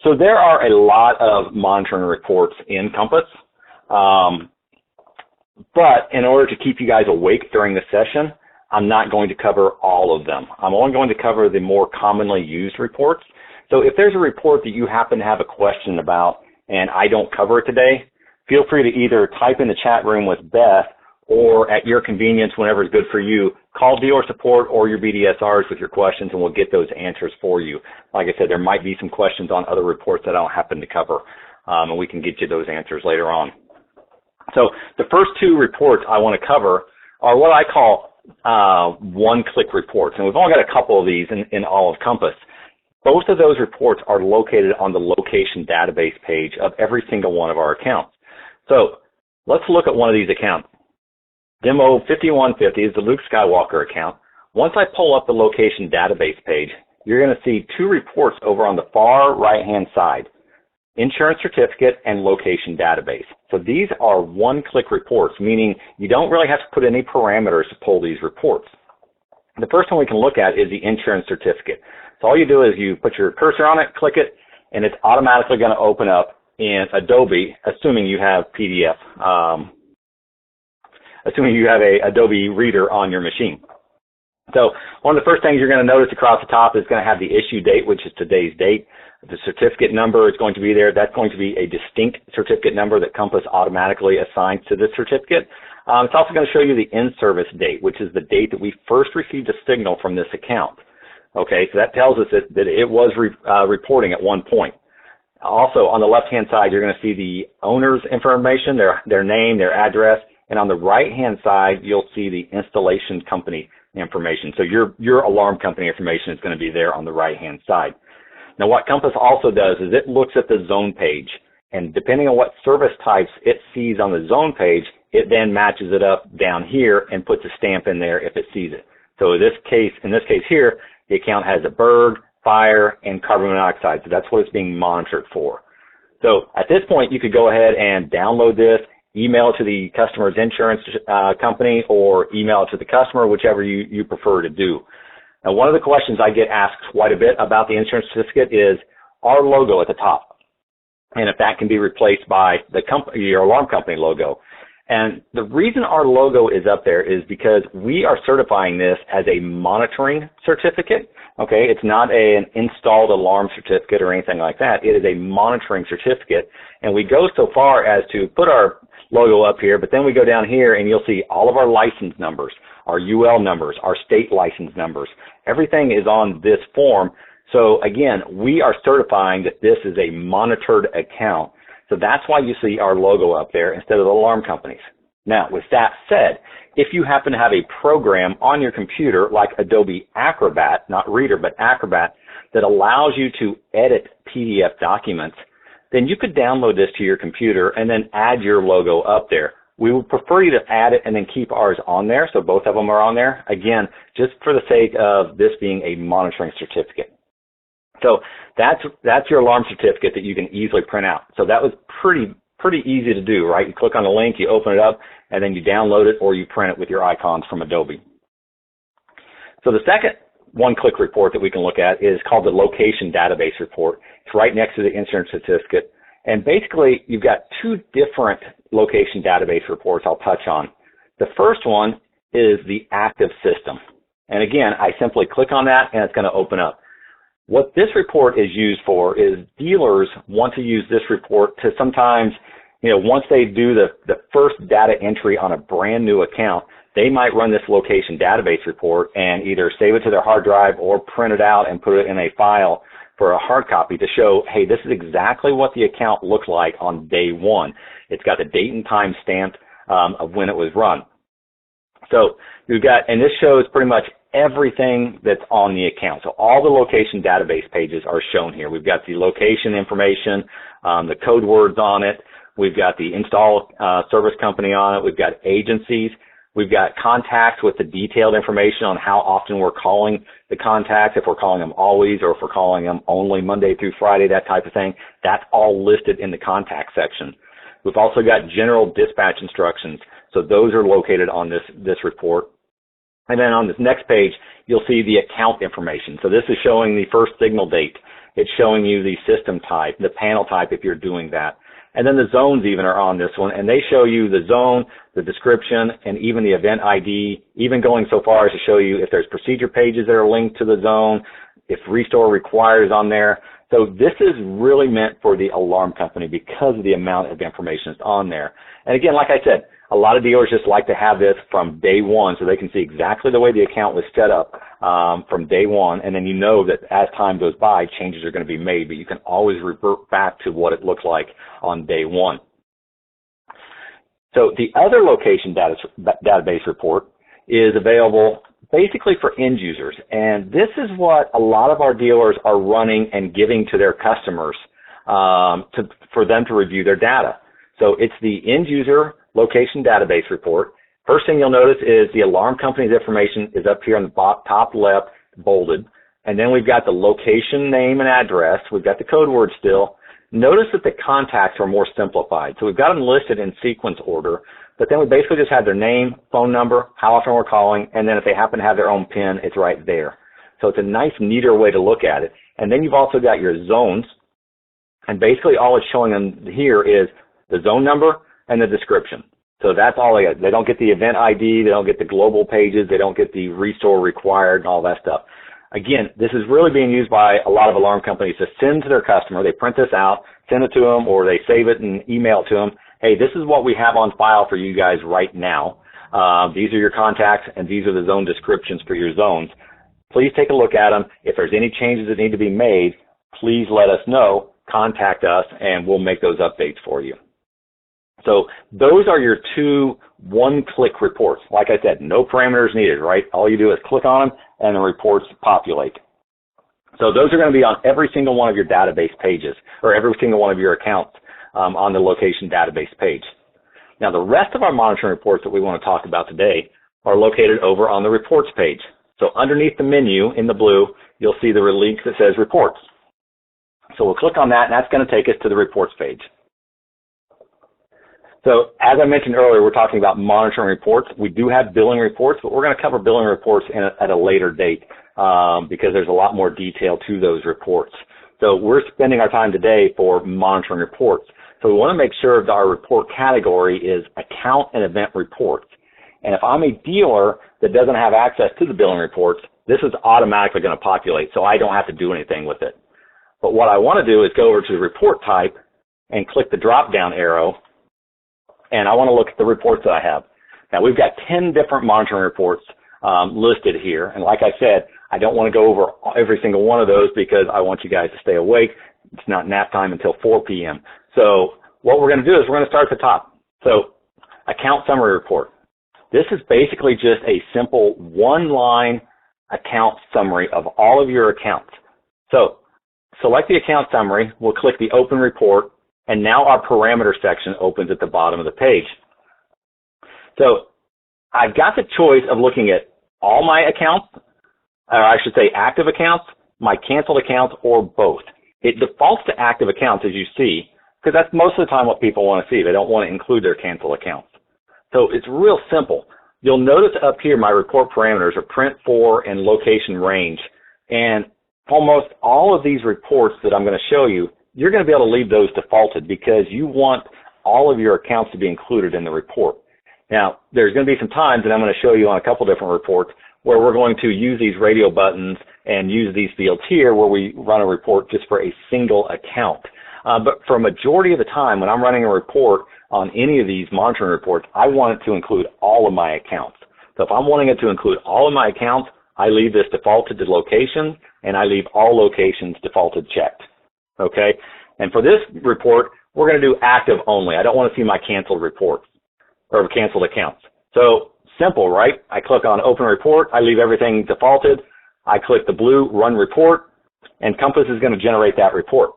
So there are a lot of monitoring reports in Compass, but in order to keep you guys awake during the session, I'm not going to cover all of them. I'm only going to cover the more commonly used reports. So if there's a report that you happen to have a question about and I don't cover it today, feel free to either type in the chat room with Beth or at your convenience, whenever it's good for you, call dealer support or your BDSRs with your questions and we'll get those answers for you. Like I said, there might be some questions on other reports that I don't happen to cover, and we can get you those answers later on. So the first two reports I want to cover are what I call one-click reports, and we've only got a couple of these in all of Compass. Both of those reports are located on the location database page of every single one of our accounts. So let's look at one of these accounts. Demo 5150 is the Luke Skywalker account. Once I pull up the location database page, you're going to see two reports over on the far right-hand side, insurance certificate and location database. So these are one-click reports, meaning you don't really have to put any parameters to pull these reports. The first one we can look at is the insurance certificate. So all you do is you put your cursor on it, click it, and it's automatically going to open up in Adobe, assuming you have PDF. Assuming you have a Adobe reader on your machine. So one of the first things you're going to notice across the top is going to have the issue date, which is today's date. The certificate number is going to be there. That's going to be a distinct certificate number that Compass automatically assigns to this certificate. It's also going to show you the in-service date, which is the date that we first received a signal from this account. Okay, so that tells us that it was reporting at one point. Also, on the left-hand side, you're going to see the owner's information, their name, their address, and on the right-hand side, you'll see the installation company information. So your alarm company information is going to be there on the right-hand side. Now, what Compass also does is it looks at the zone page, and depending on what service types it sees on the zone page, it then matches it up down here and puts a stamp in there if it sees it. So in this case here, the account has a bird, fire, and carbon monoxide. So that's what it's being monitored for. So at this point, you could go ahead and download this, email it to the customer's insurance company, or email it to the customer, whichever you prefer to do. Now, one of the questions I get asked quite a bit about the insurance certificate is our logo at the top, and if that can be replaced by your alarm company logo. And the reason our logo is up there is because we are certifying this as a monitoring certificate. Okay, it's not an installed alarm certificate or anything like that. It is a monitoring certificate, and we go so far as to put our logo up here, but then we go down here and you'll see all of our license numbers, our UL numbers, our state license numbers. Everything is on this form. So again, we are certifying that this is a monitored account. So that's why you see our logo up there instead of the alarm companies. Now, with that said, if you happen to have a program on your computer like Adobe Acrobat, not Reader, but Acrobat, that allows you to edit PDF documents, then you could download this to your computer and then add your logo up there. We would prefer you to add it and then keep ours on there, so both of them are on there, again, just for the sake of this being a monitoring certificate. So that's your alarm certificate that you can easily print out. So that was pretty easy to do, right? You click on the link, you open it up, and then you download it or you print it with your icons from Adobe. So the second one-click report that we can look at is called the location database report. It's right next to the insurance certificate. And basically, you've got two different location database reports I'll touch on. The first one is the active system. And again, I simply click on that and it's going to open up. What this report is used for is dealers want to use this report to sometimes, once they do the first data entry on a brand new account, they might run this location database report and either save it to their hard drive or print it out and put it in a file for a hard copy to show, hey, this is exactly what the account looked like on day one. It's got the date and time stamped of when it was run. So we've got, and this shows pretty much everything that's on the account. So all the location database pages are shown here. We've got the location information, the code words on it. We've got the install service company on it. We've got agencies. We've got contacts with the detailed information on how often we're calling the contacts, if we're calling them always or if we're calling them only Monday through Friday, that type of thing. That's all listed in the contact section. We've also got general dispatch instructions. So those are located on this report. And then on this next page, you'll see the account information. So this is showing the first signal date. it's showing you the system type, the panel type if you're doing that. And then the zones even are on this one, and they show you the zone, the description, and even the event ID, even going so far as to show you if there's procedure pages that are linked to the zone, if restore requires on there. So this is really meant for the alarm company because of the amount of information that's on there. And again, like I said, a lot of dealers just like to have this from day one so they can see exactly the way the account was set up from day one, and then you know that as time goes by, changes are going to be made, but you can always revert back to what it looked like on day one. So the other location database report is available basically for end users, and this is what a lot of our dealers are running and giving to their customers for them to review their data. So it's the end user location database report. First thing you'll notice is the alarm company's information is up here on the top left, bolded. And then we've got the location name and address. We've got the code word still. Notice that the contacts are more simplified. So we've got them listed in sequence order, but then we basically just have their name, phone number, how often we're calling, and then if they happen to have their own PIN, it's right there. So it's a nice, neater way to look at it. And then you've also got your zones, and basically all it's showing them here is the zone number and the description. So that's all they get. They don't get the event ID, they don't get the global pages, they don't get the restore required and all that stuff. Again, this is really being used by a lot of alarm companies to send to their customer. They print this out, send it to them, or they save it and email it to them. Hey, this is what we have on file for you guys right now. These are your contacts, and these are the zone descriptions for your zones. Please take a look at them. If there's any changes that need to be made, please let us know. Contact us, and we'll make those updates for you. So those are your two one-click reports. Like I said, no parameters needed, right? All you do is click on them, and the reports populate. So those are going to be on every single one of your database pages, or every single one of your accounts on the location database page. Now, the rest of our monitoring reports that we want to talk about today are located over on the reports page. So underneath the menu in the blue, you'll see the link that says reports. So we'll click on that, and that's going to take us to the reports page. So as I mentioned earlier, we're talking about monitoring reports. We do have billing reports, but we're going to cover billing reports at a later date because there's a lot more detail to those reports. So we're spending our time today for monitoring reports. So we want to make sure that our report category is account and event reports. And if I'm a dealer that doesn't have access to the billing reports, this is automatically going to populate, so I don't have to do anything with it. But what I want to do is go over to the report type and click the drop-down arrow, and I want to look at the reports that I have. Now, we've got 10 different monitoring reports listed here, and like I said, I don't want to go over every single one of those because I want you guys to stay awake. It's not nap time until 4 p.m. So what we're going to do is we're going to start at the top. So account summary report. This is basically just a simple one-line account summary of all of your accounts. So select the account summary. We'll click the open report, and now our parameter section opens at the bottom of the page. So I've got the choice of looking at all my accounts, or I should say active accounts, my canceled accounts, or both. It defaults to active accounts, as you see, because that's most of the time what people want to see. They don't want to include their canceled accounts. So it's real simple. You'll notice up here my report parameters are print for and location range. And almost all of these reports that I'm going to show you, you're going to be able to leave those defaulted because you want all of your accounts to be included in the report. Now, there's going to be some times, and I'm going to show you on a couple different reports, where we're going to use these radio buttons and use these fields here where we run a report just for a single account. But for a majority of the time, when I'm running a report on any of these monitoring reports, I want it to include all of my accounts. So if I'm wanting it to include all of my accounts, I leave this defaulted to location, and I leave all locations defaulted checked. Okay? And for this report, we're going to do active only. I don't want to see my canceled reports or canceled accounts. So simple, right? I click on open report. I leave everything defaulted. I click the blue run report, and Compass is going to generate that report.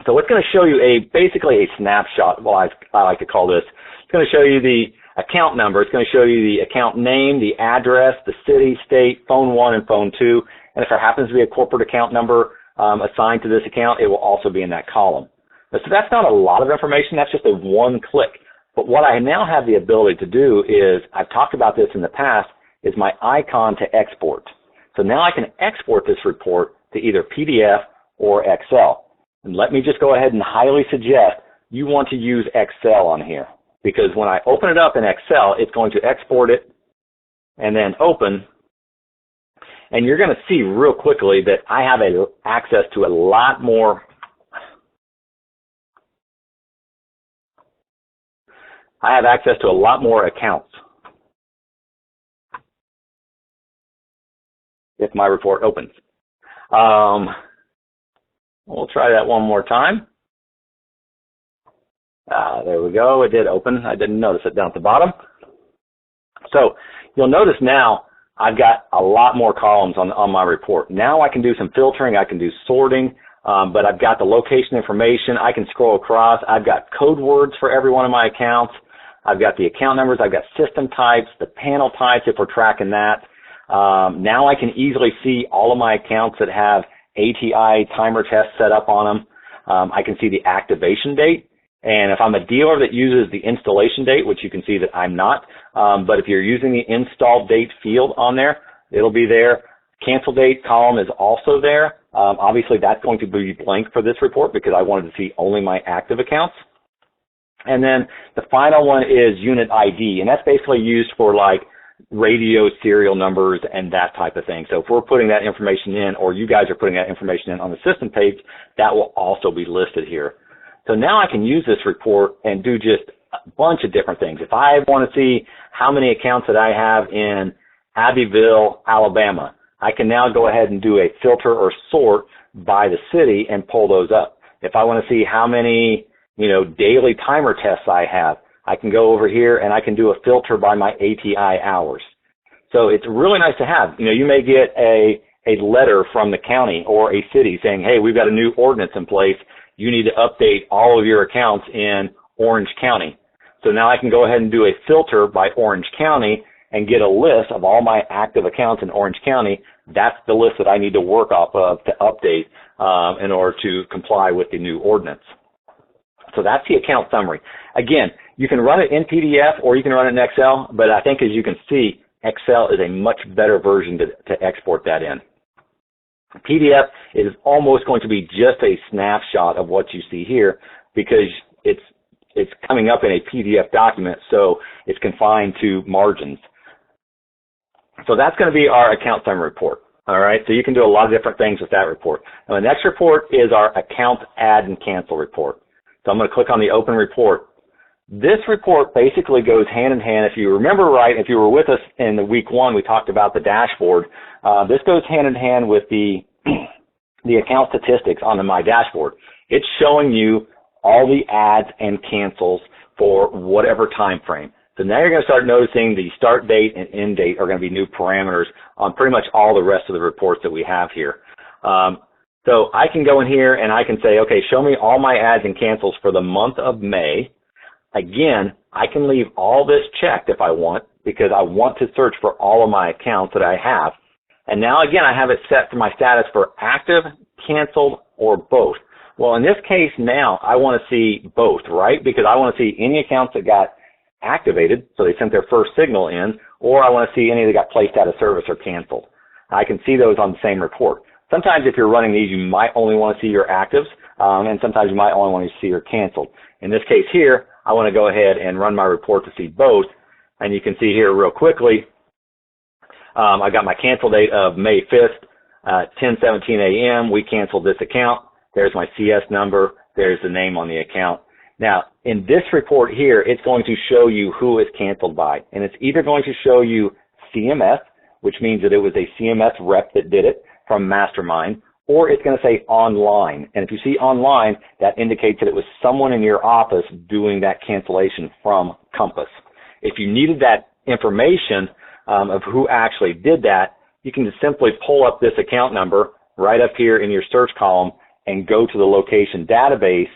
So it's going to show you basically a snapshot, well, I like to call this. It's going to show you the account number. It's going to show you the account name, the address, the city, state, phone 1 and phone 2. And if there happens to be a corporate account number assigned to this account, it will also be in that column. So that's not a lot of information. That's just a one click. But what I now have the ability to do is, I've talked about this in the past, is my icon to export. So now I can export this report to either PDF or Excel. And let me just go ahead and highly suggest you want to use Excel on here, because when I open it up in Excel, it's going to export it and then open, and you're going to see real quickly that I have access to a lot more. I have access to a lot more accounts if my report opens. We'll try that one more time. There we go. It did open. I didn't notice it down at the bottom. So you'll notice now I've got a lot more columns on my report. Now I can do some filtering. I can do sorting, but I've got the location information. I can scroll across. I've got code words for every one of my accounts. I've got the account numbers. I've got system types, the panel types if we're tracking that. Now I can easily see all of my accounts that have ATI timer tests set up on them. I can see the activation date. And if I'm a dealer that uses the installation date, which you can see that I'm not, but if you're using the install date field on there, it'll be there. Cancel date column is also there. Obviously, that's going to be blank for this report because I wanted to see only my active accounts. And then the final one is unit ID, and that's basically used for like radio serial numbers and that type of thing. So if we're putting that information in, or you guys are putting that information in on the system page, that will also be listed here. So now I can use this report and do just a bunch of different things. If I want to see how many accounts that I have in Abbeville, Alabama, I can now go ahead and do a filter or sort by the city and pull those up. If I want to see how many, daily timer tests I have, I can go over here and I can do a filter by my ATI hours. So it's really nice to have. You may get a letter from the county or a city saying, hey, we've got a new ordinance in place. You need to update all of your accounts in Orange County. So now I can go ahead and do a filter by Orange County and get a list of all my active accounts in Orange County. That's the list that I need to work off of to update in order to comply with the new ordinance. So that's the account summary. Again, you can run it in PDF or you can run it in Excel, but I think as you can see, Excel is a much better version to export that in. PDF is almost going to be just a snapshot of what you see here because it's coming up in a PDF document, so it's confined to margins. So that's going to be our account summary report. All right, so you can do a lot of different things with that report. Now the next report is our account add and cancel report. So I'm going to click on the open report. This report basically goes hand in hand. If you remember right, if you were with us in the week one, we talked about the dashboard. This goes hand in hand with the account statistics on my dashboard. It's showing you all the adds and cancels for whatever time frame. So now you're going to start noticing the start date and end date are going to be new parameters on pretty much all the rest of the reports that we have here. So I can go in here and I can say, okay, show me all my adds and cancels for the month of May. Again, I can leave all this checked if I want because I want to search for all of my accounts that I have. And now again, I have it set for my status for active, canceled, or both. Well, in this case now, I want to see both, right? Because I want to see any accounts that got activated, so they sent their first signal in, or I want to see any that got placed out of service or canceled. I can see those on the same report. Sometimes if you're running these, you might only want to see your actives, and sometimes you might only want to see your canceled. In this case here, I want to go ahead and run my report to see both, and you can see here real quickly, I got my cancel date of May 5th, 10:17 a.m. We canceled this account. There's my CS number. There's the name on the account. Now, in this report here, it's going to show you who is canceled by, and it's either going to show you CMS, which means that it was a CMS rep that did it from Mastermind, or it's going to say online. And if you see online, that indicates that it was someone in your office doing that cancellation from Compass. If you needed that information of who actually did that, you can just simply pull up this account number right up here in your search column and go to the location database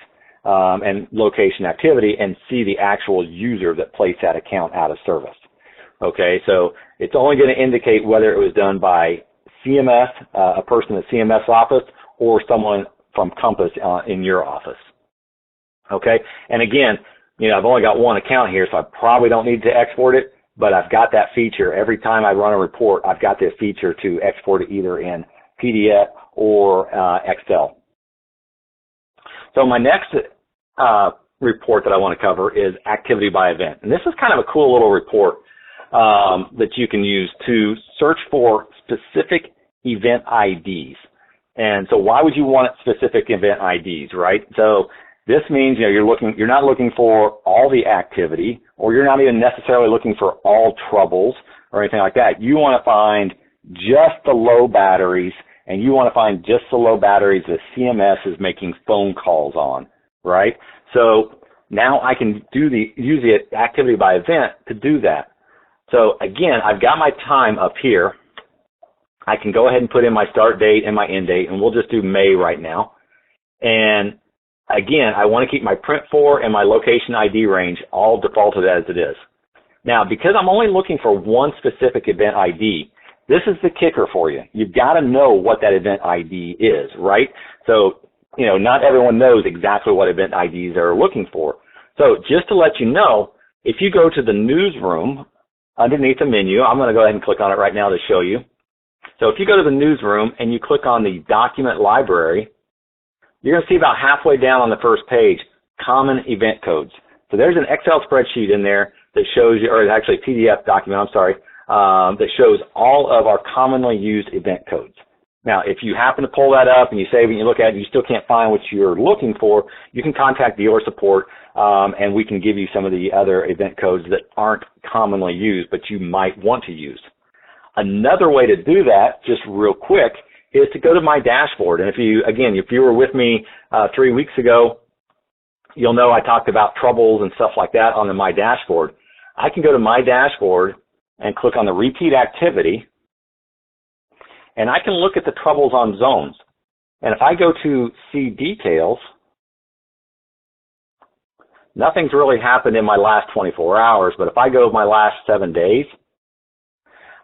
and location activity and see the actual user that placed that account out of service. Okay, so it's only going to indicate whether it was done by CMS, a person at CMS office, or someone from Compass in your office. Okay, and again, I've only got one account here, so I probably don't need to export it, but I've got that feature. Every time I run a report, I've got this feature to export it either in PDF or Excel. So my next report that I want to cover is activity by event. And this is kind of a cool little report that you can use to search for specific event IDs. And so why would you want specific event IDs, right? So this means, you're not looking for all the activity, or you're not even necessarily looking for all troubles or anything like that. You want to find just the low batteries, and you want to find just the low batteries that CMS is making phone calls on, right? So now I can use the activity by event to do that. So again, I've got my time up here. I can go ahead and put in my start date and my end date, and we'll just do May right now. And again, I want to keep my print for and my location ID range all defaulted as it is. Now, because I'm only looking for one specific event ID, this is the kicker for you. You've got to know what that event ID is, right? So, not everyone knows exactly what event IDs they're looking for. So just to let you know, if you go to the newsroom underneath the menu, I'm going to go ahead and click on it right now to show you. So if you go to the newsroom and you click on the document library, you're going to see about halfway down on the first page, common event codes. So there's an Excel spreadsheet in there that shows you, or actually a PDF document, that shows all of our commonly used event codes. Now, if you happen to pull that up and you save it and you look at it and you still can't find what you're looking for, you can contact dealer support, and we can give you some of the other event codes that aren't commonly used but you might want to use. Another way to do that, just real quick, is to go to my dashboard. And if you were with me 3 weeks ago, you'll know I talked about troubles and stuff like that on my dashboard. I can go to my dashboard and click on the repeat activity, and I can look at the troubles on zones. And if I go to see details, nothing's really happened in my last 24 hours, but if I go my last 7 days,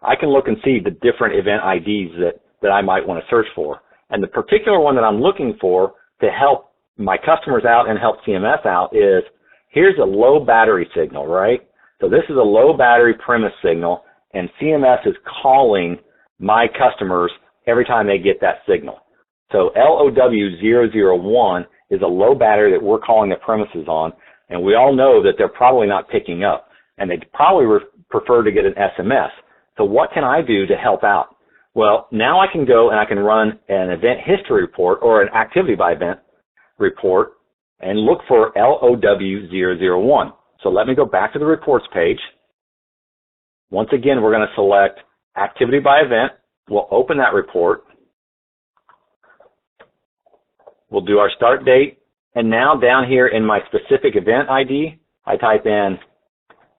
I can look and see the different event IDs that I might want to search for. And the particular one that I'm looking for to help my customers out and help CMS out is, here's a low battery signal, right? So this is a low battery premise signal, and CMS is calling my customers every time they get that signal. So LOW001 is a low battery that we're calling the premises on, and we all know that they're probably not picking up, and they'd probably prefer to get an SMS. So what can I do to help out? Well, now I can go and I can run an event history report or an activity by event report and look for LOW001. So let me go back to the reports page. Once again, we're going to select activity by event. We'll open that report. We'll do our start date. And now down here in my specific event ID, I type in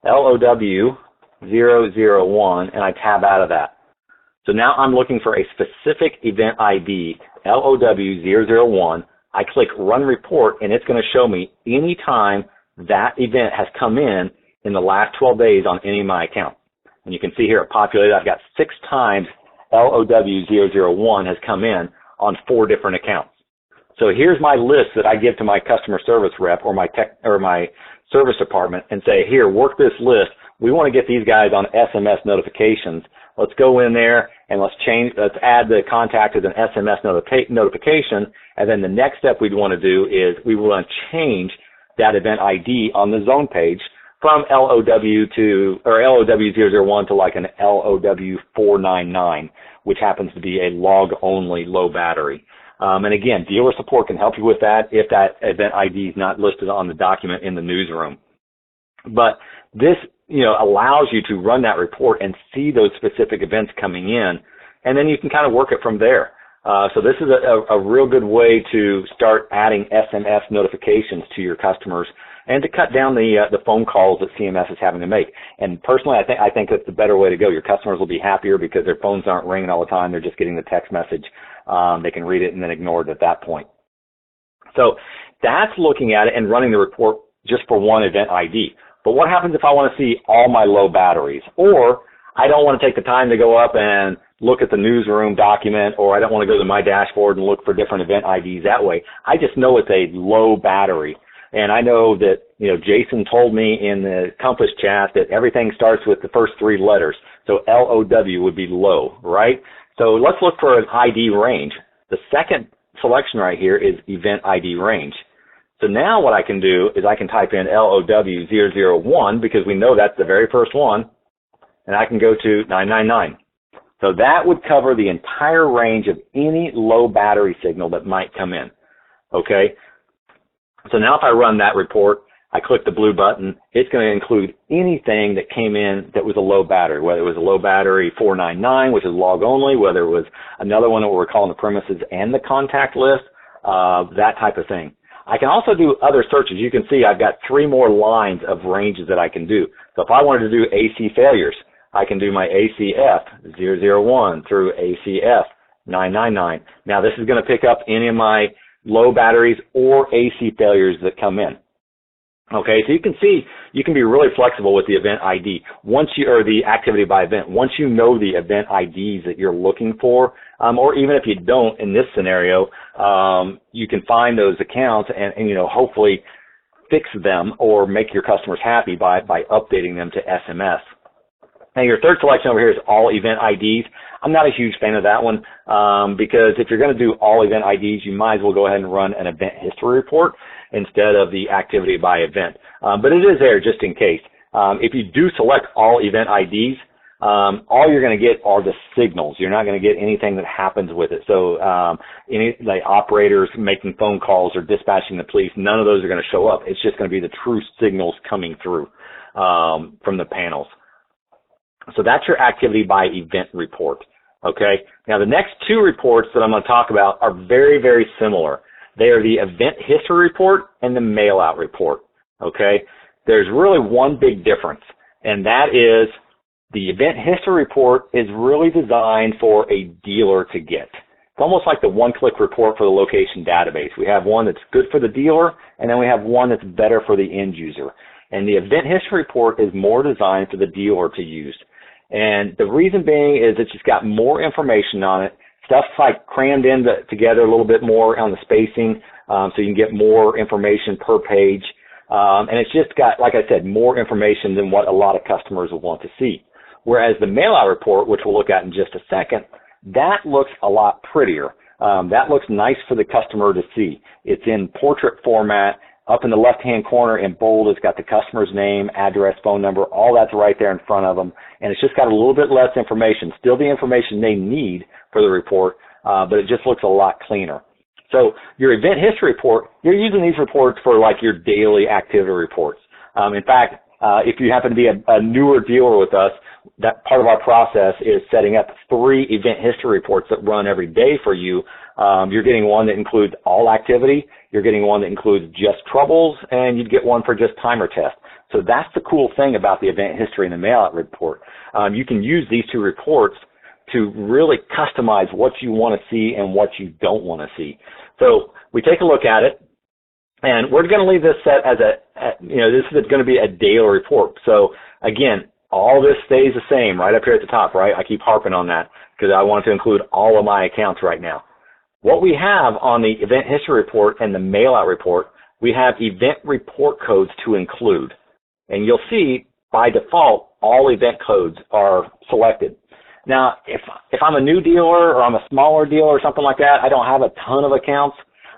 LOW001 and I tab out of that. So now I'm looking for a specific event ID, LOW001. I click Run Report, and it's going to show me any time that event has come in the last 12 days on any of my accounts. And you can see here it populated. I've got 6 times LOW001 has come in on 4 different accounts. So here's my list that I give to my customer service rep or my service department and say, here, work this list. We want to get these guys on SMS notifications. Let's go in there and let's add the contact as an SMS notification. And then the next step we'd want to do is we want to change that event ID on the zone page from LOW001 to like an LOW499, which happens to be a log-only low battery. And again, dealer support can help you with that if that event ID is not listed on the document in the newsroom. But this, allows you to run that report and see those specific events coming in, and then you can kind of work it from there. So this is a real good way to start adding SMS notifications to your customers and to cut down the phone calls that CMS is having to make. And personally, I think that's the better way to go. Your customers will be happier because their phones aren't ringing all the time. They're just getting the text message. They can read it and then ignore it at that point. So that's looking at it and running the report just for one event ID. But what happens if I want to see all my low batteries? Or I don't want to take the time to go up and look at the newsroom document, or I don't want to go to my dashboard and look for different event IDs that way. I just know it's a low battery. And I know that, Jason told me in the Compass chat that everything starts with the first 3 letters. So LOW would be low, right? So let's look for an ID range. The second selection right here is event ID range. So now what I can do is I can type in LOW001 because we know that's the very first one, and I can go to 999. So that would cover the entire range of any low battery signal that might come in. Okay? So now if I run that report, I click the blue button, it's going to include anything that came in that was a low battery, whether it was a low battery 499, which is log only, whether it was another one that we're calling the premises and the contact list, that type of thing. I can also do other searches. You can see I've got 3 more lines of ranges that I can do. So if I wanted to do AC failures, I can do my ACF 001 through ACF 999. Now this is going to pick up any of my low batteries or AC failures that come in. Okay, so you can see you can be really flexible with the event ID once you, or the activity by event. Once you know the event IDs that you're looking for, or even if you don't in this scenario, you can find those accounts and you know, hopefully fix them or make your customers happy by updating them to SMS. Now your third selection over here is all event IDs. I'm not a huge fan of that one because if you're going to do all event IDs, you might as well go ahead and run an event history report instead of the activity by event. But it is there just in case. If you do select all event IDs, all you're going to get are the signals. You're not going to get anything that happens with it. So any like operators making phone calls or dispatching the police, none of those are going to show up. It's just going to be the true signals coming through from the panels. So that's your activity by event report. Okay. Now the next 2 reports that I'm going to talk about are very, very similar. They are the event history report and the mail out report. Okay. There's really one big difference, and that is the event history report is really designed for a dealer to get. It's almost like the one-click report for the location database. We have one that's good for the dealer, and then we have one that's better for the end user. And the event history report is more designed for the dealer to use. And the reason being is it's just got more information on it. Stuff's like crammed in together a little bit more on the spacing, so you can get more information per page. And it's just got, like I said, more information than what a lot of customers will want to see. Whereas the mail-out report, which we'll look at in just a second, that looks a lot prettier. That looks nice for the customer to see. It's in portrait format. Up in the left-hand corner in bold, it's got the customer's name, address, phone number, all that's right there in front of them. And it's just got a little bit less information, still the information they need for the report, but it just looks a lot cleaner. So your event history report, you're using these reports for like your daily activity reports. In fact, if you happen to be a newer dealer with us, that part of our process is setting up 3 event history reports that run every day for you. You're getting one that includes all activity, you're getting one that includes just troubles, and you'd get one for just timer test. So that's the cool thing about the event history and the mail-out report. You can use these 2 reports to really customize what you want to see and what you don't want to see. So we take a look at it, and we're going to leave this set as this is going to be a daily report. So again, all this stays the same right up here at the top, right? I keep harping on that because I want to include all of my accounts right now. What we have on the event history report and the mail-out report, we have event report codes to include. And you'll see by default, all event codes are selected. Now, if I'm a new dealer or I'm a smaller dealer or something like that, I don't have a ton of accounts,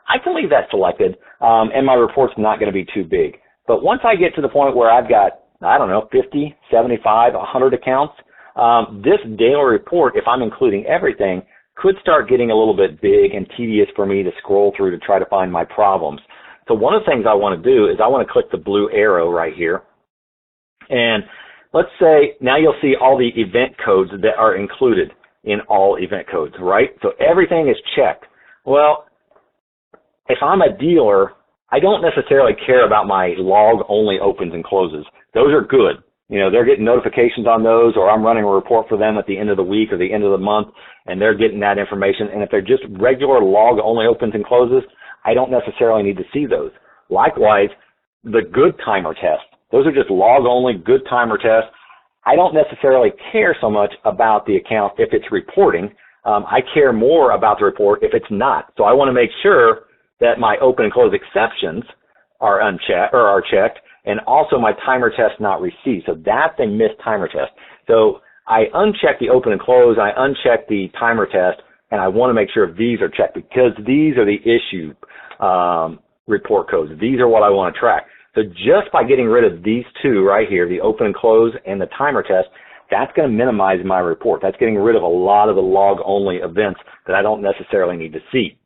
I can leave that selected, and my report's not going to be too big. But once I get to the point where I've got, I don't know, 50, 75, 100 accounts, this daily report, if I'm including everything, could start getting a little bit big and tedious for me to scroll through to try to find my problems. So one of the things I want to do is I want to click the blue arrow right here. And let's say now you'll see all the event codes that are included in all event codes, right? So everything is checked. Well, if I'm a dealer, I don't necessarily care about my log only opens and closes. Those are good. You know, they're getting notifications on those, or I'm running a report for them at the end of the week or the end of the month, and they're getting that information. And if they're just regular log only opens and closes, I don't necessarily need to see those. Likewise, the good timer tests. Those are just log only good timer tests. I don't necessarily care so much about the account if it's reporting. I care more about the report if it's not. So I want to make sure that my open and close exceptions are unchecked or are checked, and also my timer test not received. So that's a missed timer test. So I uncheck the open and close, I uncheck the timer test, and I want to make sure these are checked because these are the issue report codes. These are what I want to track. So just by getting rid of these two right here, the open and close and the timer test, that's going to minimize my report. That's getting rid of a lot of the log-only events that I don't necessarily need to see.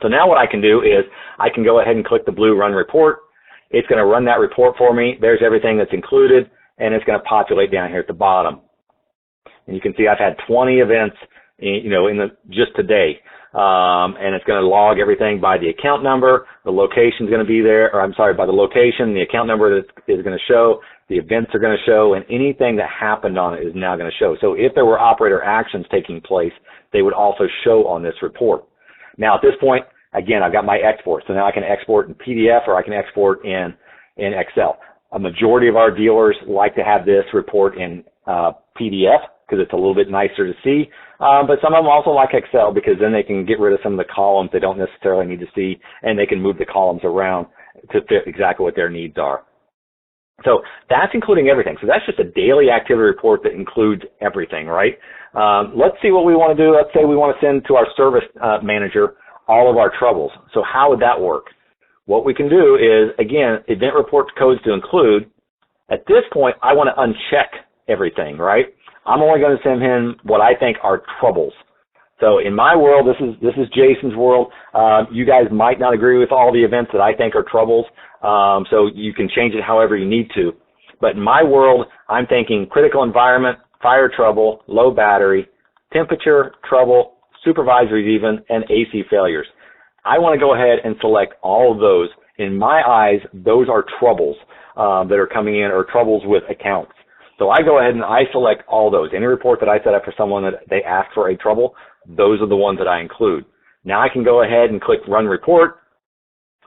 So now what I can do is I can go ahead and click the blue Run Report. It's going to run that report for me. There's everything that's included, and it's going to populate down here at the bottom. And you can see I've had 20 events, just today. And it's going to log everything by the account number. The location is going to be there, by the location, the account number is going to show, the events are going to show, and anything that happened on it is now going to show. So if there were operator actions taking place, they would also show on this report. Now at this point, again, I've got my export. So now I can export in PDF or I can export in Excel. A majority of our dealers like to have this report in PDF because it's a little bit nicer to see. But some of them also like Excel because then they can get rid of some of the columns they don't necessarily need to see, and they can move the columns around to fit exactly what their needs are. So that's including everything. So that's just a daily activity report that includes everything, right? Let's see what we want to do. Let's say we want to send to our service manager all of our troubles. So how would that work? What we can do is, again, event report codes to include. At this point, I want to uncheck everything, right? I'm only going to send him what I think are troubles. So in my world, this is Jason's world. You guys might not agree with all the events that I think are troubles, so you can change it however you need to. But in my world, I'm thinking critical environment, fire trouble, low battery, temperature trouble, supervisories even, and AC failures. I want to go ahead and select all of those. In my eyes, those are troubles that are coming in, or troubles with accounts. So I go ahead and I select all those. Any report that I set up for someone that they ask for a trouble, those are the ones that I include. Now I can go ahead and click Run Report,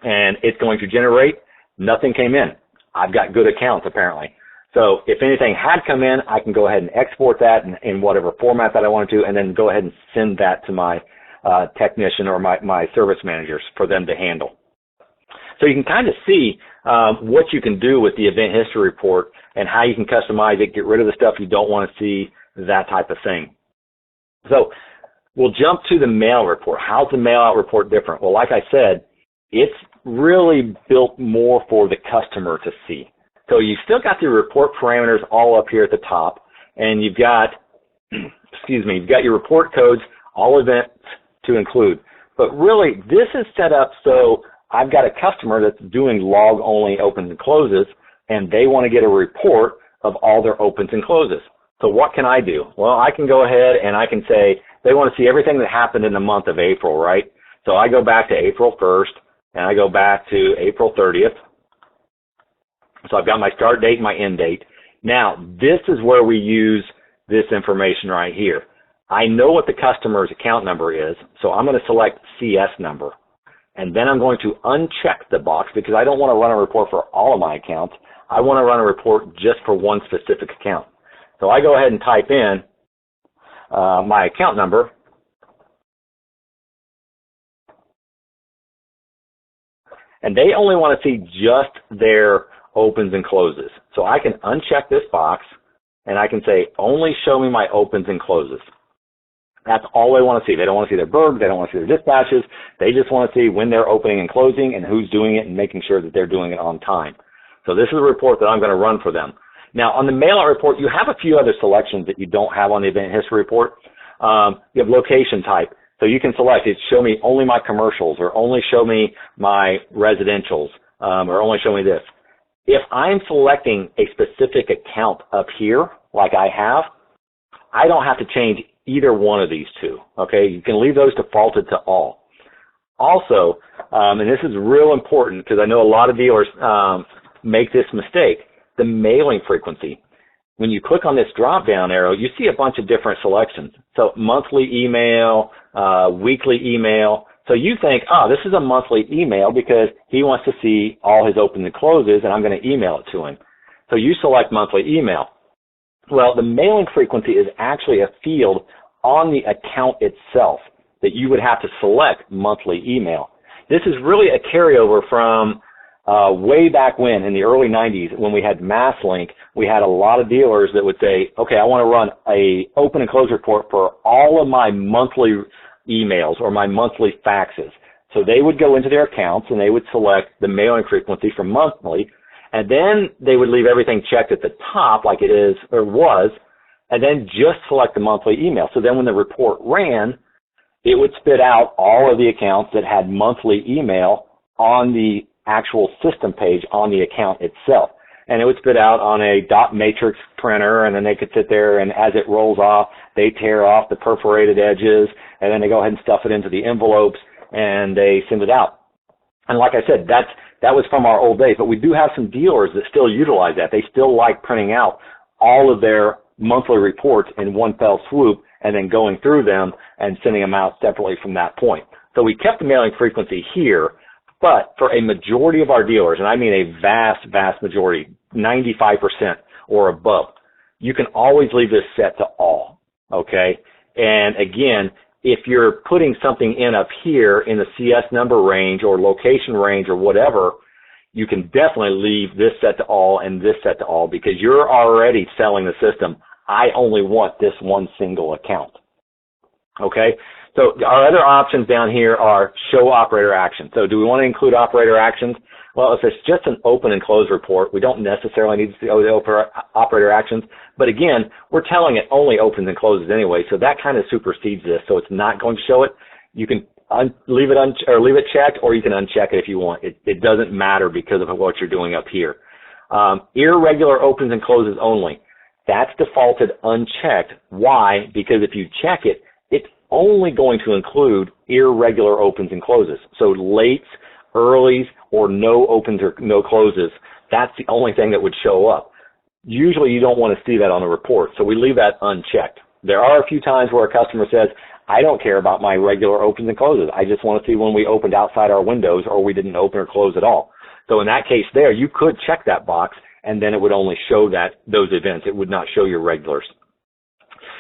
and it's going to generate. Nothing came in. I've got good accounts apparently. So if anything had come in, I can go ahead and export that in whatever format that I want to, and then go ahead and send that to my technician or my service managers for them to handle. So you can kind of see what you can do with the event history report and how you can customize it, get rid of the stuff you don't want to see, that type of thing. So we'll jump to the mail report. How's the mail out report different? Well, like I said, it's really built more for the customer to see. So you've still got the report parameters all up here at the top, and you've got, you've got your report codes, all events to include. But really, this is set up so I've got a customer that's doing log-only opens and closes, and they want to get a report of all their opens and closes. So what can I do? Well, I can go ahead and I can say they want to see everything that happened in the month of April, right? So I go back to April 1st, and I go back to April 30th. So I've got my start date and my end date. Now, this is where we use this information right here. I know what the customer's account number is, so I'm going to select CS number. And then I'm going to uncheck the box because I don't want to run a report for all of my accounts. I want to run a report just for one specific account. So I go ahead and type in my account number. And they only want to see just their opens and closes. So I can uncheck this box and I can say only show me my opens and closes. That's all they want to see. They don't want to see their burg. They don't want to see their dispatches. They just want to see when they're opening and closing and who's doing it and making sure that they're doing it on time. So this is a report that I'm going to run for them. Now, on the mail-out report, you have a few other selections that you don't have on the event history report. You have location type. So you can select it, show me only my commercials or only show me my residentials or only show me this. If I'm selecting a specific account up here, like I have, I don't have to change either one of these two, okay? You can leave those defaulted to all. Also, and this is real important because I know a lot of dealers make this mistake, the mailing frequency. When you click on this drop-down arrow, you see a bunch of different selections. So monthly email, weekly email. So you think, oh, this is a monthly email because he wants to see all his opens and closes and I'm going to email it to him. So you select monthly email. Well, the mailing frequency is actually a field on the account itself that you would have to select monthly email. This is really a carryover from way back when in the early 90s when we had MassLink. We had a lot of dealers that would say, okay, I want to run a open and close report for all of my monthly emails or my monthly faxes. So they would go into their accounts and they would select the mailing frequency for monthly, and then they would leave everything checked at the top like it is or was, and then just select the monthly email. So then when the report ran, it would spit out all of the accounts that had monthly email on the actual system page on the account itself. And it would spit out on a dot matrix printer, and then they could sit there and as it rolls off, they tear off the perforated edges, and then they go ahead and stuff it into the envelopes, and they send it out. And like I said, that was from our old days, but we do have some dealers that still utilize that. They still like printing out all of their monthly reports in one fell swoop and then going through them and sending them out separately from that point. So we kept the mailing frequency here, but for a majority of our dealers, and I mean a vast, vast majority, 95% or above, you can always leave this set to all, okay? And again, if you're putting something in up here in the CS number range or location range or whatever, you can definitely leave this set to all and this set to all because you're already selling the system. I only want this one single account. Okay? So our other options down here are show operator actions. So do we want to include operator actions? Well, if it's just an open and close report, we don't necessarily need to see the operator actions. But again, we're telling it only opens and closes anyway, so that kind of supersedes this. So it's not going to show it. You can leave it checked, or you can uncheck it if you want. It doesn't matter because of what you're doing up here. Irregular opens and closes only. That's defaulted unchecked. Why? Because if you check it, it's only going to include irregular opens and closes. So lates, earlies, or no opens or no closes, that's the only thing that would show up. Usually you don't want to see that on the report, so we leave that unchecked. There are a few times where a customer says, I don't care about my regular opens and closes. I just want to see when we opened outside our windows or we didn't open or close at all. So in that case there, you could check that box and then it would only show those events. It would not show your regulars.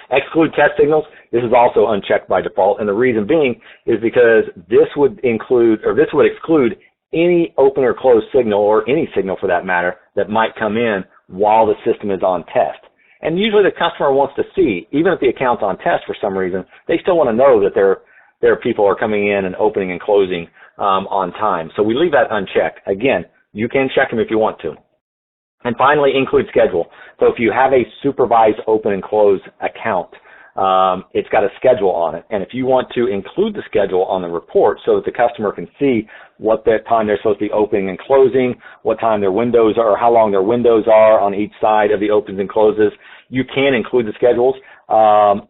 Exclude test signals, this is also unchecked by default, and the reason being is because this would exclude any open or closed signal, or any signal for that matter, that might come in while the system is on test. And usually the customer wants to see, even if the account's on test for some reason, they still want to know that their people are coming in and opening and closing on time. So we leave that unchecked. Again, you can check them if you want to. And finally, include schedule. So if you have a supervised open and close account, it's got a schedule on it. And if you want to include the schedule on the report so that the customer can see what time they're supposed to be opening and closing, what time their windows are, or how long their windows are on each side of the opens and closes, you can include the schedules.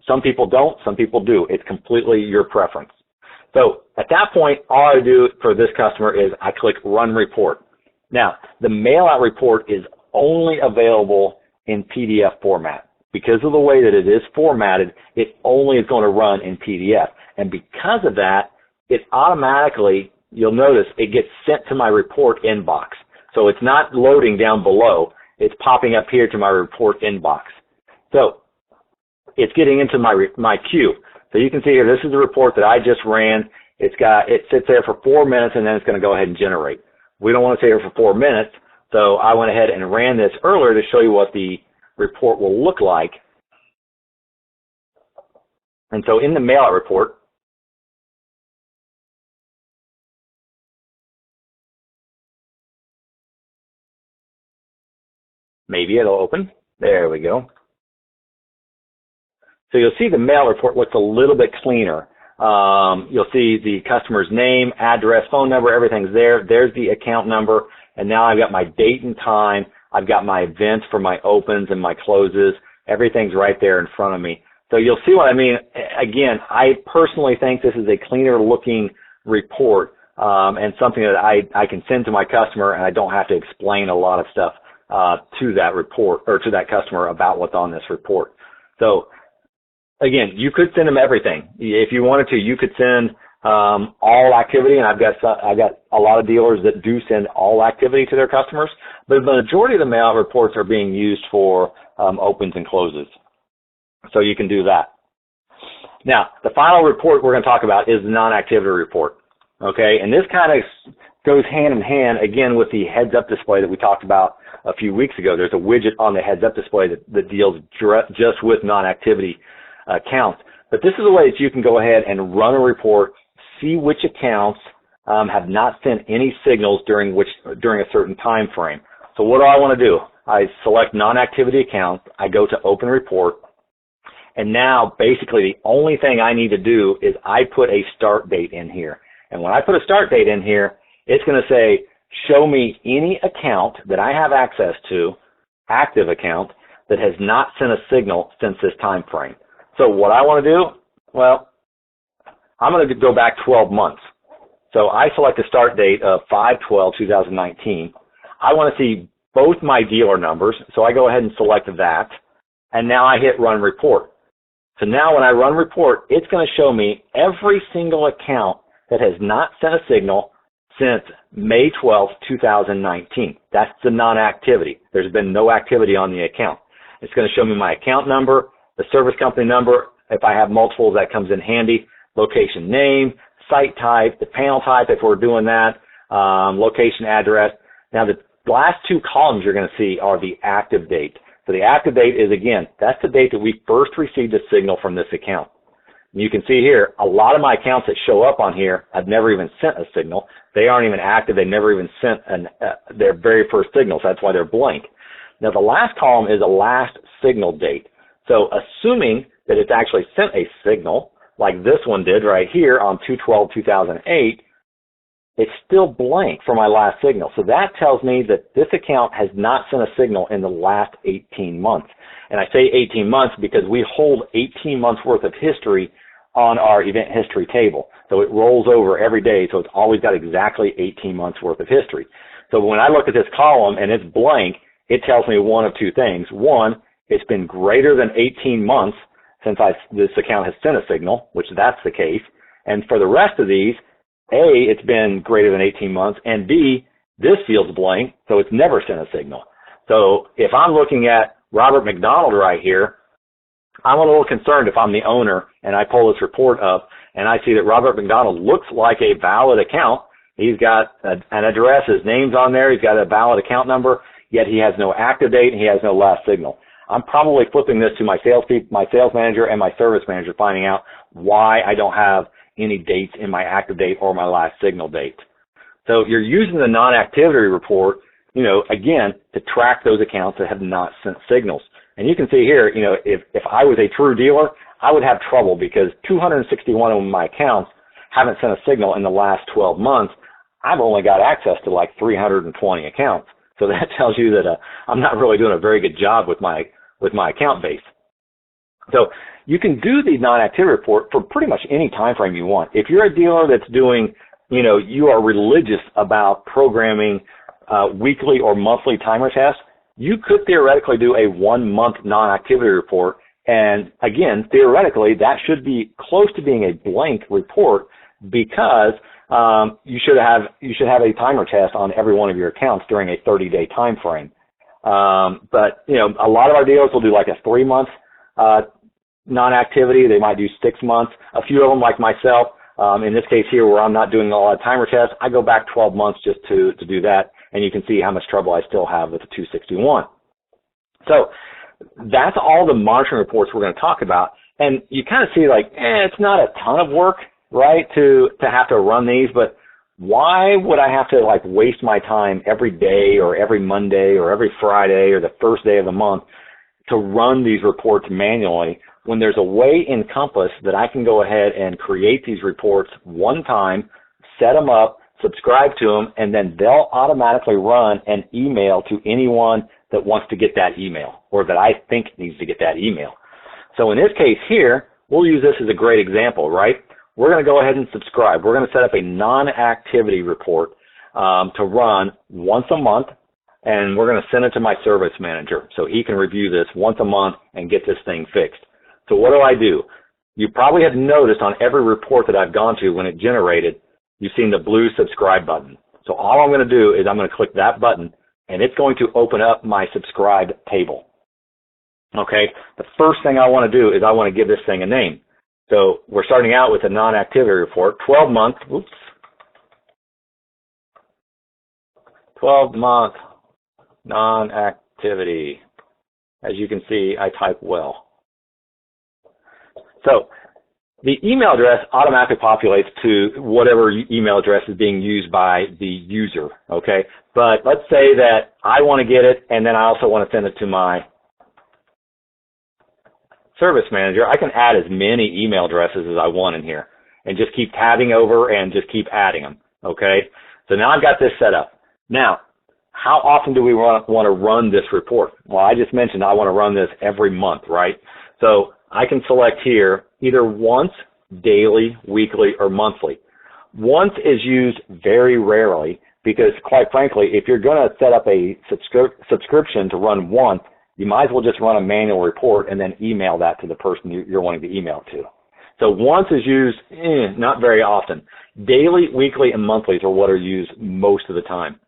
Some people don't, some people do. It's completely your preference. So at that point, all I do for this customer is I click Run Report. Now, the mail-out report is only available in PDF format. Because of the way that it is formatted, it only is going to run in PDF. And because of that, it automatically, you'll notice, it gets sent to my report inbox. So it's not loading down below. It's popping up here to my report inbox. So it's getting into my queue. So you can see here, this is the report that I just ran. It sits there for 4 minutes, and then it's going to go ahead and generate. We don't want to sit here for 4 minutes, so I went ahead and ran this earlier to show you what the report will look like. And so in the mail-out report, maybe it'll open. There we go. So you'll see the mail report looks a little bit cleaner. You'll see the customer's name, address, phone number, everything's there. There's the account number. And now I've got my date and time. I've got my events for my opens and my closes. Everything's right there in front of me. So you'll see what I mean. Again, I personally think this is a cleaner looking report and something that I can send to my customer, and I don't have to explain a lot of stuff to that report or to that customer about what's on this report. So again, you could send them everything. If you wanted to, you could send all activity, and I've got a lot of dealers that do send all activity to their customers, but the majority of the mail reports are being used for opens and closes. So you can do that. Now, the final report we're going to talk about is the non-activity report. Okay, and this kind of goes hand in hand again with the heads-up display that we talked about a few weeks ago. There's a widget on the heads-up display that deals just with non-activity accounts. But this is a way that you can go ahead and run a report, see which accounts have not sent any signals during a certain time frame. So what do I want to do? I select non-activity accounts. I go to open report. And now basically the only thing I need to do is I put a start date in here. And when I put a start date in here, it's going to say, show me any account that I have access to, active account, that has not sent a signal since this time frame. So what I want to do, well, I'm going to go back 12 months. So I select a start date of 5/12/2019. I want to see both my dealer numbers, so I go ahead and select that, and now I hit run report. So now when I run report, it's going to show me every single account that has not sent a signal since May 12th, 2019. That's the non-activity. There's been no activity on the account. It's going to show me my account number, the service company number. If I have multiples, that comes in handy. Location name, site type, the panel type if we're doing that, location address. Now the last two columns you're going to see are the active date. So the active date is, again, that's the date that we first received a signal from this account. You can see here, a lot of my accounts that show up on here, I've never even sent a signal. They aren't even active. They never even sent their very first signal, so that's why they're blank. Now, the last column is a last signal date. So assuming that it's actually sent a signal, like this one did right here on 2/12/2008, it's still blank for my last signal. So that tells me that this account has not sent a signal in the last 18 months. And I say 18 months because we hold 18 months worth of history on our event history table. So it rolls over every day, so it's always got exactly 18 months worth of history. So when I look at this column and it's blank, it tells me one of two things. One, it's been greater than 18 months since this account has sent a signal, which that's the case. And for the rest of these, A, it's been greater than 18 months, and B, this field's blank, so it's never sent a signal. So if I'm looking at Robert McDonald right here, I'm a little concerned if I'm the owner and I pull this report up and I see that Robert McDonald looks like a valid account. He's got an address, his name's on there, he's got a valid account number, yet he has no active date and he has no last signal. I'm probably flipping this to my sales manager and my service manager, finding out why I don't have any dates in my active date or my last signal date. So you're using the non-activity report, again, to track those accounts that have not sent signals. And you can see here, if I was a true dealer, I would have trouble because 261 of my accounts haven't sent a signal in the last 12 months. I've only got access to like 320 accounts. So that tells you that I'm not really doing a very good job with my account base. So you can do the non-activity report for pretty much any time frame you want. If you're a dealer that's doing, you are religious about programming weekly or monthly timer tests, you could theoretically do a 1-month non-activity report. And again, theoretically, that should be close to being a blank report because you should have a timer test on every one of your accounts during a 30-day time frame. But a lot of our dealers will do like a 3-month non-activity. They might do 6 months. A few of them, like myself, in this case here where I'm not doing a lot of timer tests, I go back 12 months just to do that. And you can see how much trouble I still have with the 261. So that's all the monitoring reports we're going to talk about. And you kind of see like, it's not a ton of work, right, to have to run these, but why would I have to like waste my time every day or every Monday or every Friday or the first day of the month to run these reports manually when there's a way in Compass that I can go ahead and create these reports one time, set them up, subscribe to them, and then they'll automatically run an email to anyone that wants to get that email or that I think needs to get that email. So in this case here, we'll use this as a great example, right? We're going to go ahead and subscribe. We're going to set up a non-activity report to run once a month, and we're going to send it to my service manager so he can review this once a month and get this thing fixed. So what do? You probably have noticed on every report that I've gone to when it generated, you've seen the blue subscribe button. So all I'm going to do is I'm going to click that button, and it's going to open up my subscribed table. Okay, the first thing I want to do is I want to give this thing a name. So we're starting out with a non-activity report, 12-month, 12-month non-activity. As you can see, I type well. So The email address automatically populates to whatever email address is being used by the user, okay? But let's say that I want to get it, and then I also want to send it to my service manager. I can add as many email addresses as I want in here and just keep tabbing over and just keep adding them, okay? So now I've got this set up. Now, how often do we want to run this report? Well, I just mentioned I want to run this every month, right? So I can select here either once, daily, weekly, or monthly. Once is used very rarely because, quite frankly, if you're going to set up a subscription to run once, you might as well just run a manual report and then email that to the person you're wanting to email to. So once is used not very often. Daily, weekly, and monthlies are what are used most of the time.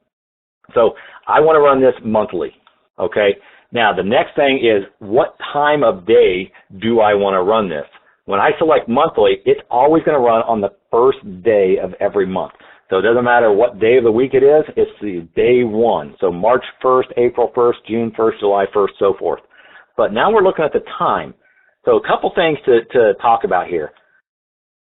So I want to run this monthly, okay? Now, the next thing is what time of day do I want to run this? When I select monthly, it's always going to run on the first day of every month. So it doesn't matter what day of the week it is, it's the day one. So March 1st, April 1st, June 1st, July 1st, so forth. But now we're looking at the time. So a couple things to talk about here.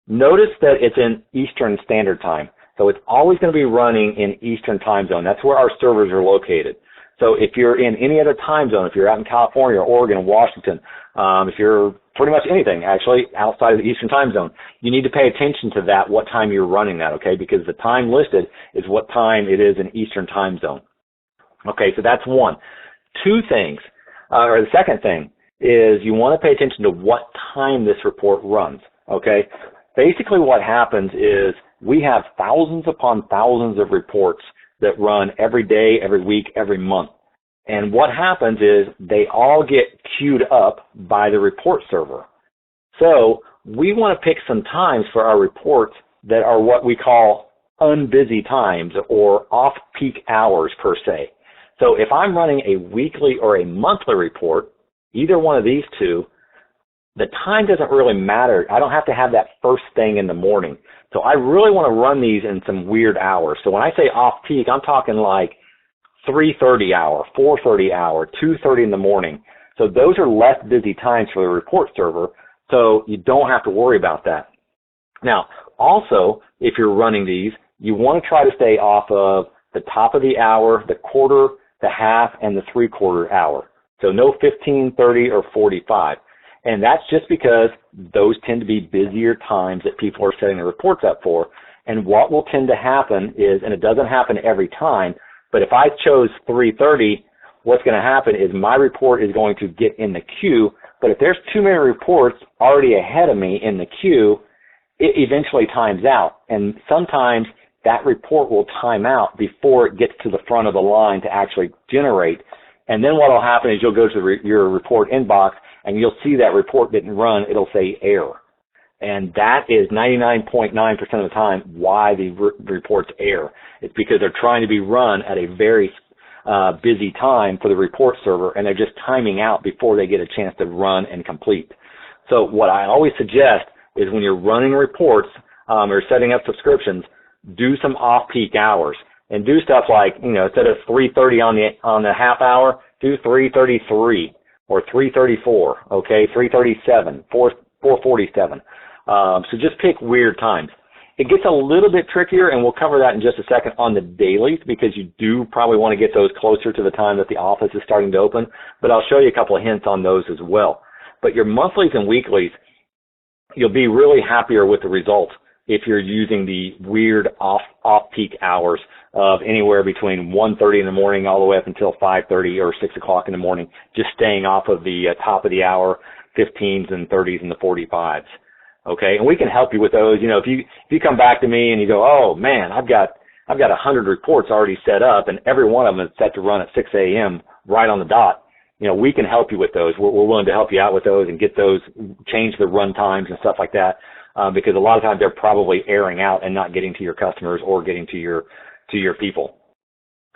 Notice that it's in Eastern Standard Time. So it's always going to be running in Eastern Time Zone. That's where our servers are located. So if you're in any other time zone, if you're out in California or Oregon or Washington, if you're pretty much anything actually outside of the Eastern Time Zone, you need to pay attention to that, what time you're running that, okay? Because the time listed is what time it is in Eastern Time Zone. Okay, so that's one. Two things, or the second thing is you want to pay attention to what time this report runs, okay? Basically what happens is we have thousands upon thousands of reports that run every day, every week, every month. And what happens is they all get queued up by the report server. So we want to pick some times for our reports that are what we call unbusy times or off-peak hours per se. So if I'm running a weekly or a monthly report, either one of these two, the time doesn't really matter. I don't have to have that first thing in the morning. So I really want to run these in some weird hours. So when I say off-peak, I'm talking like 3:30 hour, 4:30 hour, 2:30 in the morning. So those are less busy times for the report server, so you don't have to worry about that. Now, also, if you're running these, you want to try to stay off of the top of the hour, the quarter, the half, and the three-quarter hour. So no 15, 30, or 45. And that's just because those tend to be busier times that people are setting their reports up for. And what will tend to happen is, and it doesn't happen every time, but if I chose 3:30, what's going to happen is my report is going to get in the queue. But if there's too many reports already ahead of me in the queue, it eventually times out. And sometimes that report will time out before it gets to the front of the line to actually generate. And then what will happen is you'll go to your report inbox and you'll see that report didn't run. It'll say error. And that is 99.9% of the time why the reports error. It's because they're trying to be run at a very busy time for the report server, and they're just timing out before they get a chance to run and complete. So what I always suggest is when you're running reports or setting up subscriptions, do some off-peak hours and do stuff like, instead of 3:30 on the half hour, do 3:33 or 3:34, okay, 3:37, 4:47. So just pick weird times. It gets a little bit trickier, and we'll cover that in just a second on the dailies, because you do probably want to get those closer to the time that the office is starting to open, but I'll show you a couple of hints on those as well. But your monthlies and weeklies, you'll be really happier with the results if you're using the weird off-peak hours of anywhere between 1:30 in the morning all the way up until 5:30 or 6 o'clock in the morning, just staying off of the top of the hour, 15s and 30s and the 45s. Okay, and we can help you with those. If you come back to me and you go, oh man, I've got 100 reports already set up, and every one of them is set to run at 6 a.m. right on the dot. We can help you with those. We're willing to help you out with those and get those, change the run times and stuff like that, because a lot of times they're probably airing out and not getting to your customers or getting to your people.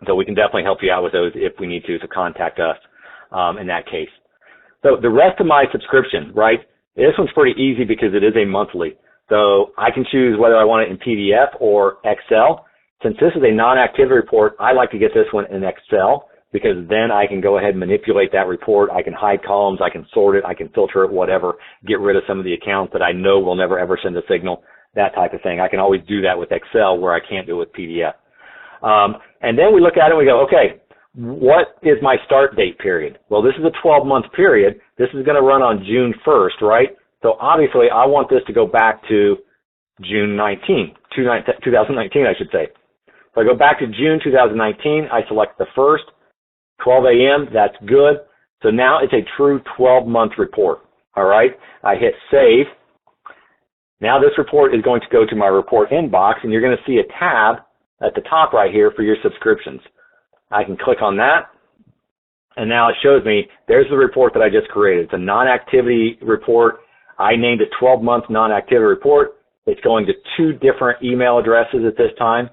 So we can definitely help you out with those if we need to. So contact us in that case. So the rest of my subscription, right? This one's pretty easy because it is a monthly. So I can choose whether I want it in PDF or Excel. Since this is a non-activity report, I like to get this one in Excel because then I can go ahead and manipulate that report. I can hide columns, I can sort it, I can filter it, whatever, get rid of some of the accounts that I know will never ever send a signal, that type of thing. I can always do that with Excel where I can't do it with PDF. And then we look at it and we go, okay, what is my start date period? Well, this is a 12-month period. This is going to run on June 1st, right? So obviously I want this to go back to June 2019, I should say. So I go back to June 2019, I select the first, 12 a.m., that's good. So now it's a true 12-month report, all right? I hit save. Now this report is going to go to my report inbox, and you're going to see a tab at the top right here for your subscriptions. I can click on that, and now it shows me there's the report that I just created. It's a non-activity report. I named it 12-month non-activity report. It's going to 2 different email addresses at this time.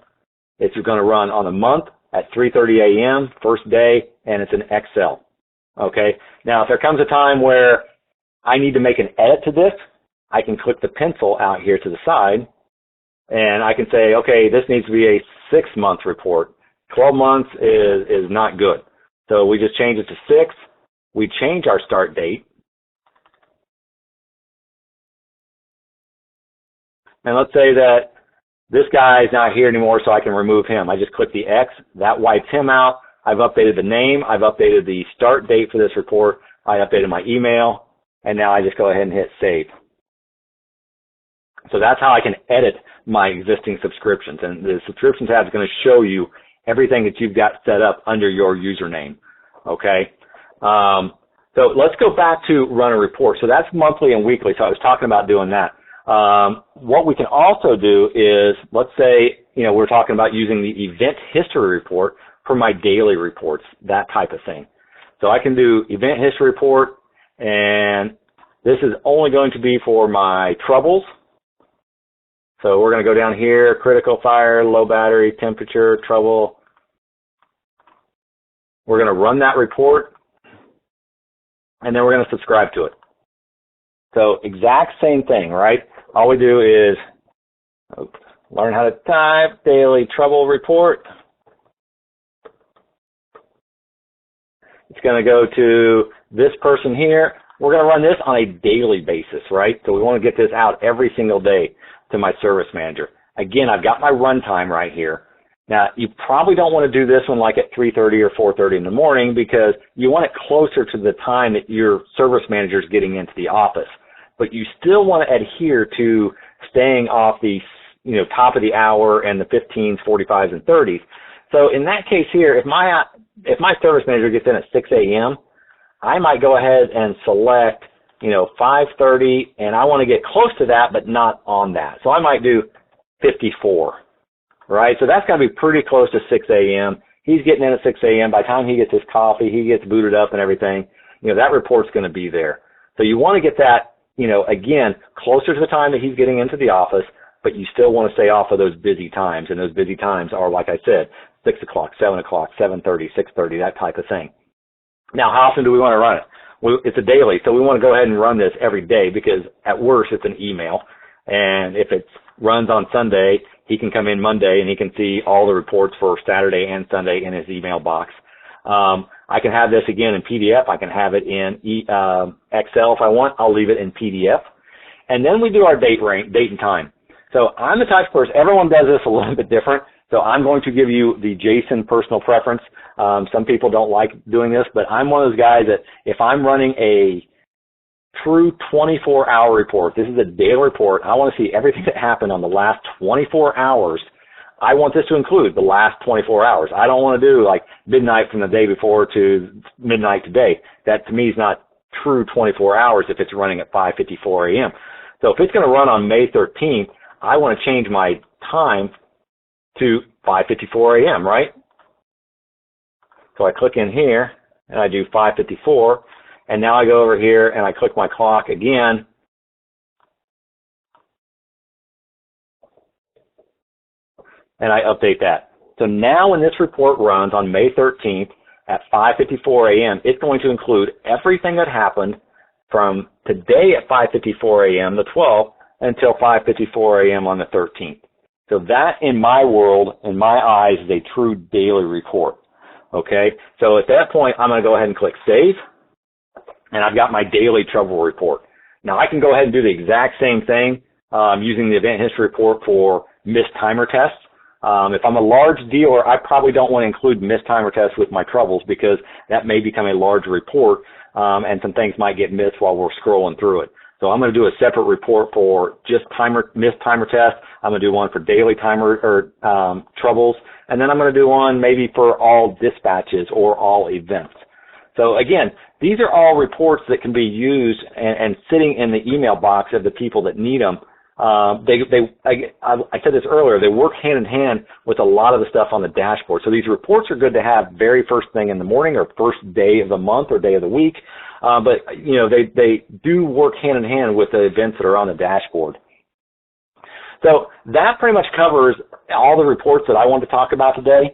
It's going to run on a month at 3:30 a.m., first day, and it's an Excel. Okay? Now, if there comes a time where I need to make an edit to this, I can click the pencil out here to the side, and I can say, okay, this needs to be a 6-month report. 12 months is not good. So we just change it to 6. We change our start date. And let's say that this guy is not here anymore, so I can remove him. I just click the X. That wipes him out. I've updated the name. I've updated the start date for this report. I updated my email. And now I just go ahead and hit save. So that's how I can edit my existing subscriptions. And the subscription tab is going to show you everything that you've got set up under your username. Okay? So let's go back to run a report. So that's monthly and weekly. So I was talking about doing that. What we can also do is, let's say, we're talking about using the event history report for my daily reports, that type of thing. So I can do event history report, and this is only going to be for my troubles. So we're going to go down here, critical fire, low battery, temperature, trouble. We're going to run that report, and then we're going to subscribe to it. So exact same thing, right? All we do is learn how to type, daily trouble report. It's going to go to this person here. We're going to run this on a daily basis, right? So we want to get this out every single day to my service manager. Again, I've got my runtime right here. Now, you probably don't want to do this one like at 3:30 or 4:30 in the morning, because you want it closer to the time that your service manager is getting into the office. But you still want to adhere to staying off the top of the hour and the 15s, 45s, and 30s. So in that case here, if my service manager gets in at 6 a.m., I might go ahead and select 5:30, and I want to get close to that, but not on that. So I might do 54, right? So that's going to be pretty close to 6 a.m. He's getting in at 6 a.m. By the time he gets his coffee, he gets booted up and everything, that report's going to be there. So you want to get that, again, closer to the time that he's getting into the office, but you still want to stay off of those busy times. And those busy times are, like I said, 6 o'clock, 7 o'clock, 7:30, 6:30, that type of thing. Now, how often do we want to run it? Well, it's a daily, so we want to go ahead and run this every day, because at worst it's an email. And if it runs on Sunday, he can come in Monday and he can see all the reports for Saturday and Sunday in his email box. I can have this again in PDF. I can have it in Excel if I want. I'll leave it in PDF. And then we do our date and time. So I'm the type of person, everyone does this a little bit different. So I'm going to give you the Jason personal preference. Some people don't like doing this, but I'm one of those guys that if I'm running a true 24-hour report, this is a daily report, I want to see everything that happened on the last 24 hours. I want this to include the last 24 hours. I don't want to do like midnight from the day before to midnight today. That to me is not true 24 hours if it's running at 5:54 a.m. So if it's going to run on May 13th, I want to change my time to 5:54 a.m., right? So I click in here and I do 5:54, and now I go over here and I click my clock again. And I update that. So now when this report runs on May 13th at 5:54 a.m., it's going to include everything that happened from today at 5:54 a.m., the 12th, until 5:54 a.m. on the 13th. So that, in my world, in my eyes, is a true daily report. Okay, so at that point, I'm going to go ahead and click Save, and I've got my daily trouble report. Now, I can go ahead and do the exact same thing using the event history report for missed timer tests. If I'm a large dealer, I probably don't want to include missed timer tests with my troubles because that may become a large report, and some things might get missed while we're scrolling through it. So I'm going to do a separate report for just missed timer tests. I'm going to do one for daily timer or troubles, and then I'm going to do one maybe for all dispatches or all events. So again, these are all reports that can be used and sitting in the email box of the people that need them. I said this earlier, they work hand in hand with a lot of the stuff on the dashboard. So these reports are good to have very first thing in the morning or first day of the month or day of the week. But, you know, they do work hand in hand with the events that are on the dashboard. So that pretty much covers all the reports that I want to talk about today.